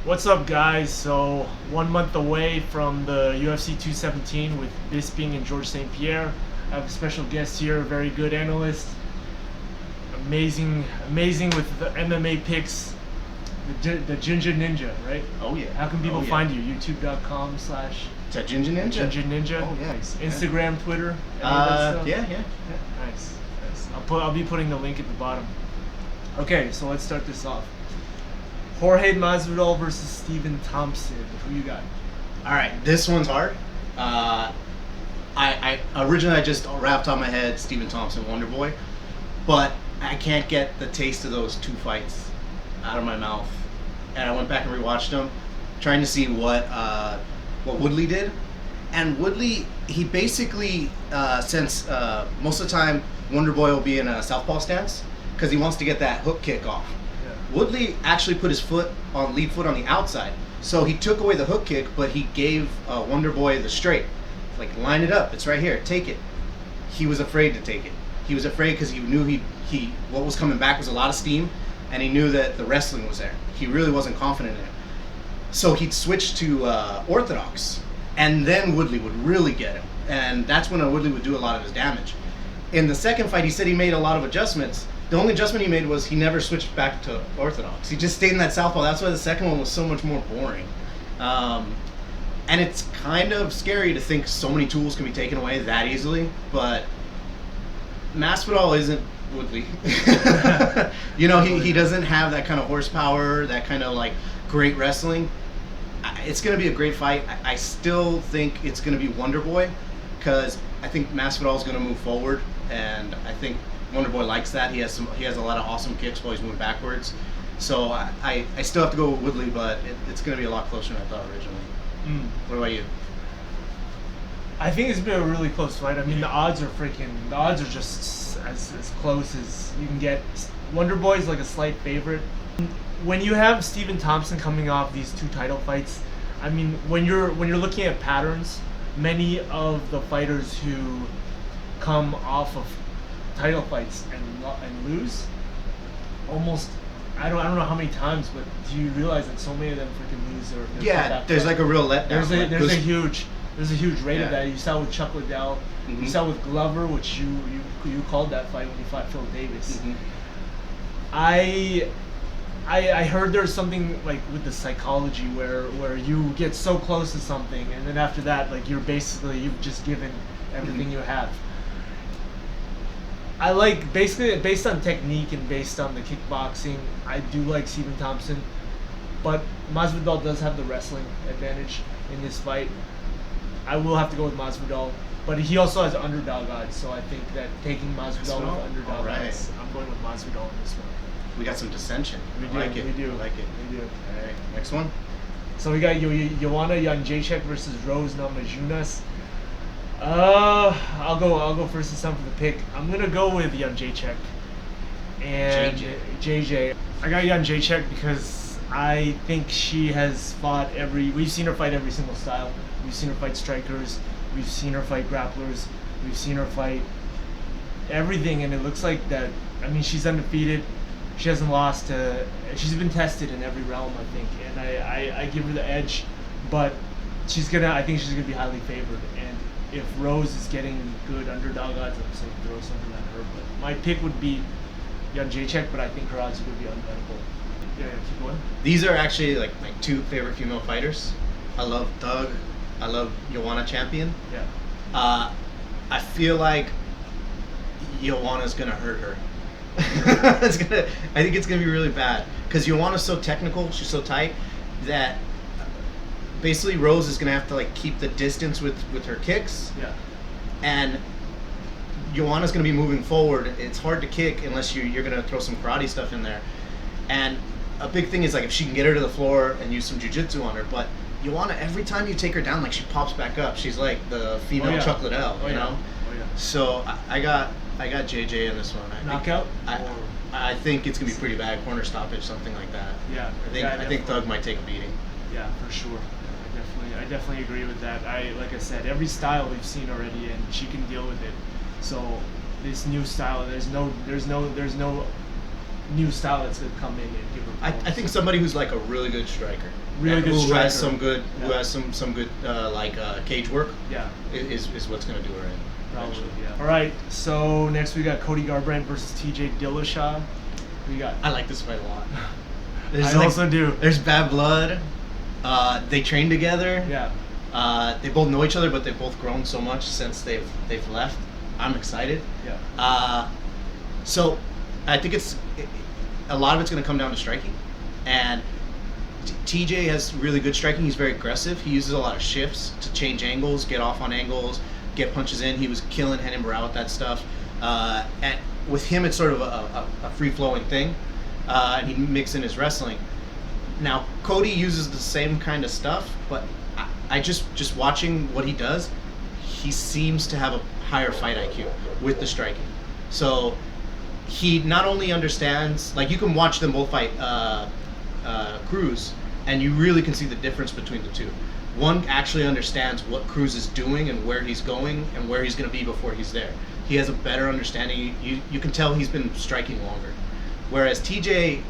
What's up, guys? So 1 month away from the UFC 217 with Bisping and George St. Pierre. I have a special guest here, a very good analyst, amazing with the MMA picks, the Ginger Ninja, right? Oh yeah. How can people find you? YouTube.com/ Is that Ginger Ninja? Ginger Ninja. Oh yeah. Nice. Instagram, Twitter. Any of that stuff? Yeah. Nice. I'll be putting the link at the bottom. Okay, so let's start this off. Jorge Masvidal versus Stephen Thompson. Who you got? All right, this one's hard. I originally just wrapped on my head Stephen Thompson, Wonderboy, but I can't get the taste of those two fights out of my mouth, and I went back and rewatched them, trying to see what Woodley did, and Woodley, he basically since most of the time Wonderboy will be in a southpaw stance because he wants to get that hook kick off. Woodley actually put his lead foot on the outside. So he took away the hook kick, but he gave Wonderboy the straight. Like, line it up. It's right here. Take it. He was afraid to take it. He was afraid because he knew what was coming back was a lot of steam, and he knew that the wrestling was there. He really wasn't confident in it. So he'd switch to orthodox, and then Woodley would really get him. And that's when Woodley would do a lot of his damage. In the second fight, he said he made a lot of adjustments. The only adjustment he made was he never switched back to orthodox. He just stayed in that southpaw. That's why the second one was so much more boring. And it's kind of scary to think so many tools can be taken away that easily. But Masvidal isn't Woodley. He doesn't have that kind of horsepower, that kind of like great wrestling. It's going to be a great fight. I still think it's going to be Wonderboy because I think Masvidal is going to move forward, and I think Wonderboy likes that. He has a lot of awesome kicks while he's moving backwards. So I still have to go with Woodley, but it's going to be a lot closer than I thought originally. What about you? I think it's been a really close fight. I mean, the odds are just as close as you can get. Wonderboy is like a slight favorite. When you have Stephen Thompson coming off these two title fights, I mean, when you're looking at patterns, many of the fighters who come off of title fights and lose almost, I don't know how many times, but do you realize that so many of them freaking lose or there's like a real letdown. There's a huge rate of that. You saw with Chuck Liddell, you saw with Glover, which you called that fight when he fought Phil Davis. I heard there's something like with the psychology where you get so close to something, and then after that, like you've just given everything you have. I like, basically, based on technique and based on the kickboxing, I do like Stephen Thompson, but Masvidal does have the wrestling advantage in this fight. I will have to go with Masvidal, but he also has underdog odds, so I think that taking Masvidal with underdog odds, I'm going with Masvidal in this one. We got some dissension. We do. I like it. All right, next one. So we got Joanna Jedrzejczyk versus Rose Namajunas. I'll go first this time for the pick. I'm gonna go with Jedrzejczyk and JJ. I got Jedrzejczyk because I think she has fought we've seen her fight every single style. We've seen her fight strikers. We've seen her fight grapplers. We've seen her fight everything, and it looks like that. I mean, she's undefeated. She hasn't lost. She's been tested in every realm, I think, and I give her the edge. But I think she's gonna be highly favored. And if Rose is getting good underdog odds, I'm just gonna throw something at her. But my pick would be Jedrzejczyk, but I think her odds would be unbettable. Yeah, keep going. These are actually like my two favorite female fighters. I love Thug. I love Joanna Champion. Yeah. I feel like Joanna's gonna hurt her. I think it's gonna be really bad because Joanna's so technical. She's so tight that basically Rose is gonna have to like keep the distance with her kicks. Yeah. And Joanna's gonna be moving forward. It's hard to kick unless you're gonna throw some karate stuff in there. And a big thing is like if she can get her to the floor and use some jiu-jitsu on her. But Joanna, every time you take her down, like she pops back up. She's like the female Chuck Liddell, you know. Oh yeah. So I got JJ in this one. Knockout? I think it's gonna be pretty bad. Corner stoppage, something like that. Yeah. I think Thug might take a beating. Yeah, for sure. I definitely agree with that. Like I said, every style we've seen already, and she can deal with it. So this new style, there's no new style that's gonna come in and give her. I think somebody who's like a really good striker, Really good who striker. has some good, Yeah. who has some good cage work, Yeah. is what's gonna do her in. Probably, eventually. yeah. All right, so next we got Cody Garbrandt versus TJ Dillashaw. Who you got? I like this fight a lot. I also do. There's bad blood. They train together. Yeah. They both know each other, but they've both grown so much since they've left. I'm excited. Yeah. So I think a lot of it's going to come down to striking, and TJ has really good striking. He's very aggressive. He uses a lot of shifts to change angles, get off on angles, get punches in. He was killing Henan Barao with that stuff. And with him, it's sort of a free-flowing thing, and he mixes in his wrestling. Now, Cody uses the same kind of stuff, but I just watching what he does, he seems to have a higher fight IQ with the striking. So he not only understands, like you can watch them both fight Cruz, and you really can see the difference between the two. One actually understands what Cruz is doing and where he's going and where he's going to be before he's there. He has a better understanding. You can tell he's been striking longer. Whereas TJ,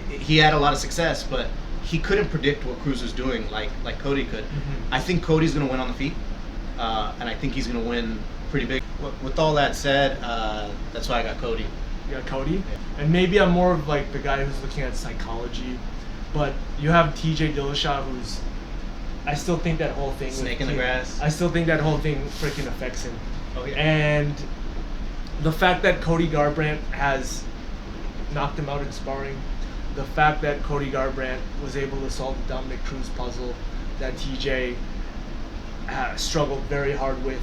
he had a lot of success, but he couldn't predict what Cruz was doing like Cody could. Mm-hmm. I think Cody's going to win on the feet, and I think he's going to win pretty big. With all that said, that's why I got Cody. You got Cody? Yeah. And maybe I'm more of like the guy who's looking at psychology, but you have TJ Dillashaw who's, I still think that whole thing Snake in the grass. I still think that whole thing freaking affects him. Oh yeah. And the fact that Cody Garbrandt has knocked him out in sparring, the fact that Cody Garbrandt was able to solve the Dominic Cruz puzzle that TJ struggled very hard with,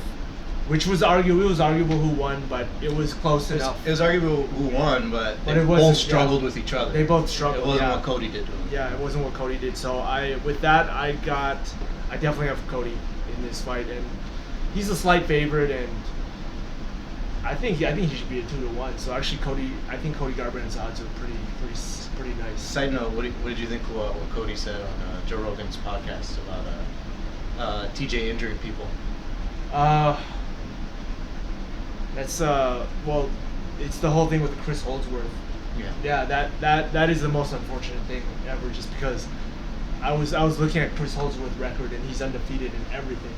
which was arguable who won, but it was close enough. It was arguable who won, but But they it wasn't- both struggled with each other. They both struggled. It wasn't yeah. what Cody did to him. Yeah, it wasn't what Cody did. So I definitely have Cody in this fight, and he's a slight favorite, and I think he should be a 2-1. So actually, I think Cody Garbrandt's odds are pretty nice. Side note: What did you think what Cody said on Joe Rogan's podcast about TJ injuring people? That's well, it's the whole thing with Chris Holdsworth. Yeah. Yeah, that is the most unfortunate thing ever. Just because I was looking at Chris Holdsworth's record, and he's undefeated in everything.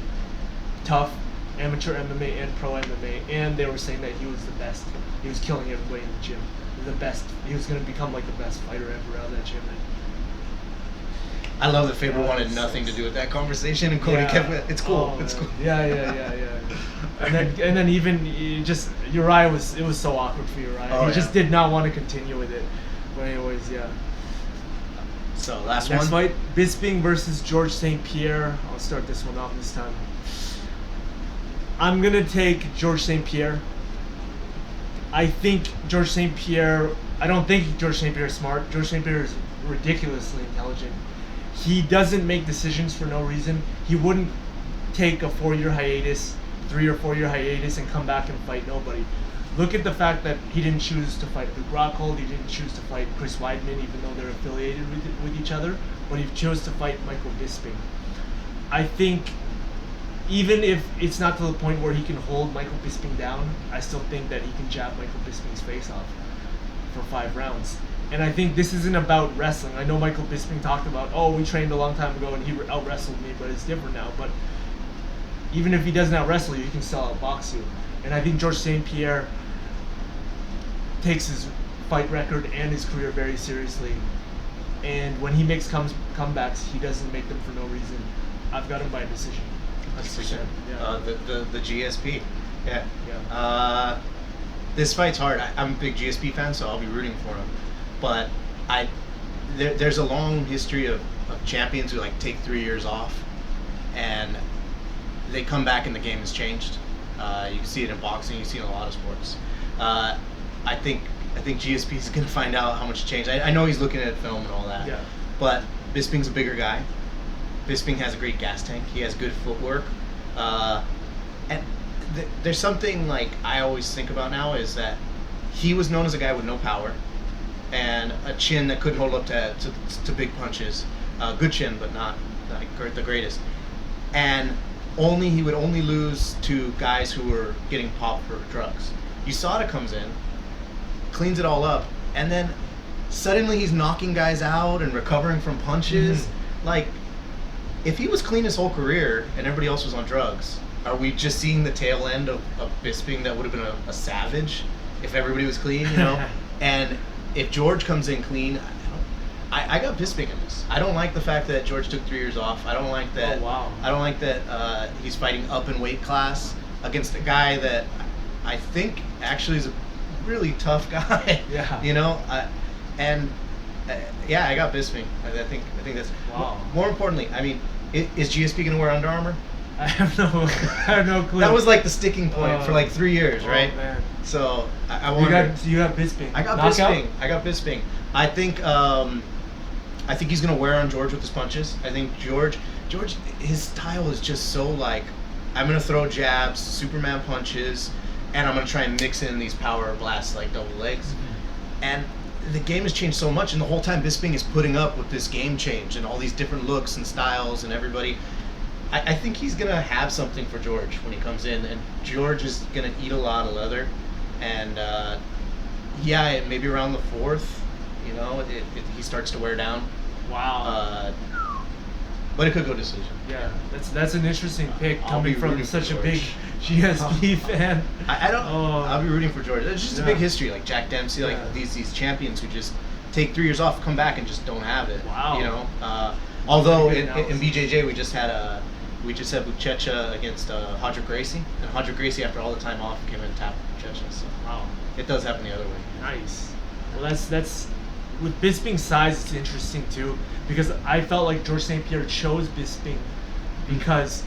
Tough, amateur MMA and pro MMA, and they were saying that he was the best. He was killing everybody in the gym. The best. He was going to become like the best fighter ever out of that gym. I love that Faber wanted nothing to do with that conversation, and Cody kept it. It's cool. Oh, it's cool. Yeah. And then even Uriah it was so awkward for Uriah. Oh, He just did not want to continue with it. But anyways, yeah. So last Next one. fight, Bisping versus George St. Pierre. I'll start this one off this time. I'm gonna take George St. Pierre. I think George St. Pierre. I don't think George St. Pierre is smart. George St. Pierre is ridiculously intelligent. He doesn't make decisions for no reason. He wouldn't take a 4-year hiatus, 3 or 4 year hiatus, and come back and fight nobody. Look at the fact that he didn't choose to fight Luke Rockhold. He didn't choose to fight Chris Weidman, even though they're affiliated with each other. But he chose to fight Michael Bisping. I think even if it's not to the point where he can hold Michael Bisping down, I still think that he can jab Michael Bisping's face off for 5 rounds. And I think this isn't about wrestling. I know Michael Bisping talked about, we trained a long time ago and he out-wrestled me, but it's different now. But even if he doesn't out-wrestle you, he can still out-box you. And I think George St. Pierre takes his fight record and his career very seriously. And when he makes comebacks, he doesn't make them for no reason. I've got him by decision. 100%. Yeah. The GSP. Yeah. Yeah. This fight's hard. I'm a big GSP fan, so I'll be rooting for him. But there's a long history of champions who like take 3 years off, and they come back and the game has changed. You can see it in boxing. You see it in a lot of sports. I think GSP is going to find out how much changed. I know he's looking at film and all that. Yeah. But Bisping's a bigger guy. Bisping has a great gas tank. He has good footwork. And there's something like I always think about now is that he was known as a guy with no power and a chin that couldn't hold up to big punches. Good chin, but not the greatest. And he would only lose to guys who were getting popped for drugs. USADA comes in, cleans it all up, and then suddenly he's knocking guys out and recovering from punches. Like, if he was clean his whole career and everybody else was on drugs, are we just seeing the tail end of Bisping that would have been a savage if everybody was clean, you know? And if George comes in clean, I got Bisping in this. I don't like the fact that George took 3 years off. I don't like that. Oh, wow. I don't like that he's fighting up in weight class against a guy that I think actually is a really tough guy. Yeah. You know, yeah, I got Bisping. I think that's wow. More importantly, I mean, is GSP gonna wear Under Armour? I have no clue. That was like the sticking point for like 3 years, right? Man. So I wonder. You got Bisping. I got Bisping. I think he's gonna wear on George with his punches. I think George, his style is just so like, I'm gonna throw jabs, Superman punches, and I'm gonna try and mix in these power blasts like double legs. And the game has changed so much, and the whole time Bisping is putting up with this game change and all these different looks and styles and everybody. I think he's gonna have something for George when he comes in, and George is gonna eat a lot of leather, and yeah, maybe around the 4th, you know, he starts to wear down. Wow. But it could go decision. Yeah, that's an interesting pick I'll coming be from rooting for such a George. big GSP fan. I don't. I'll be rooting for George. It's just a big history, like Jack Dempsey, like these champions who just take 3 years off, come back, and just don't have it. Wow. You know. Although in BJJ we just had Buchecha against Hodrick Gracie, and Hodrick Gracie after all the time off came in and tapped Buchecha. So wow, it does happen the other way. Nice. Well, that's with Bisping's size, it's interesting too, because I felt like George St. Pierre chose Bisping because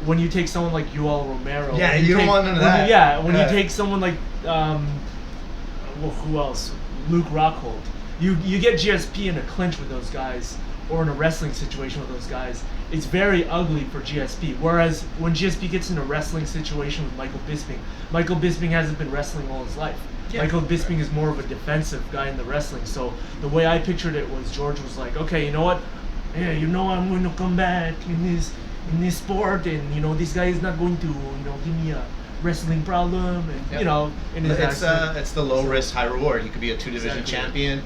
when you take someone like Yoel Romero, yeah, you don't want none of that. When you take someone like who else? Luke Rockhold, you get GSP in a clinch with those guys or in a wrestling situation with those guys. It's very ugly for GSP. Whereas when GSP gets in a wrestling situation with Michael Bisping hasn't been wrestling all his life. Yeah. Michael Bisping is more of a defensive guy in the wrestling. So the way I pictured it was George was like, okay, you know what? Yeah, you know I'm going to come back in this sport, and you know this guy is not going to give me a wrestling problem, and you know, in his it's the low risk, high reward. He could be a 2-division champion.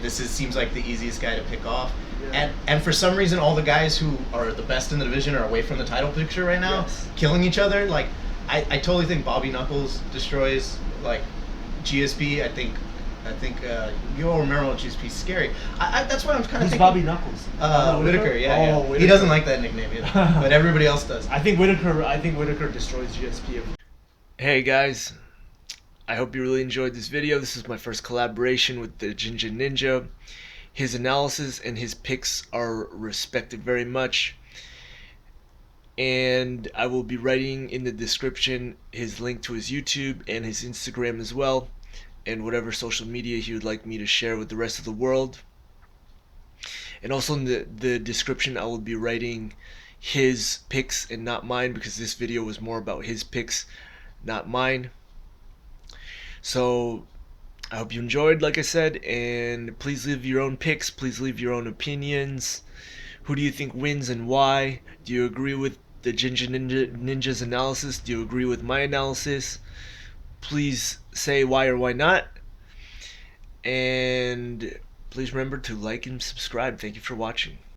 Seems like the easiest guy to pick off. Yeah. And for some reason, all the guys who are the best in the division are away from the title picture right now, killing each other. Like, I totally think Bobby Knuckles destroys like GSP. I think Yoel Romero and GSP is scary. That's why I'm kind of thinking. Bobby Knuckles? Whitaker. Yeah. Whitaker. He doesn't like that nickname either, but everybody else does. I think Whitaker destroys GSP. Hey guys, I hope you really enjoyed this video. This is my first collaboration with the Ginger Ninja. His analysis and his picks are respected very much. And I will be writing in the description his link to his YouTube and his Instagram as well, and whatever social media he would like me to share with the rest of the world. And also in the description I will be writing his picks and not mine, because this video was more about his picks, not mine. So I hope you enjoyed, like I said, and please leave your own picks, please leave your own opinions. Who do you think wins and why? Do you agree with the Ginger Ninja's analysis? Do you agree with my analysis? Please say why or why not. And please remember to like and subscribe. Thank you for watching.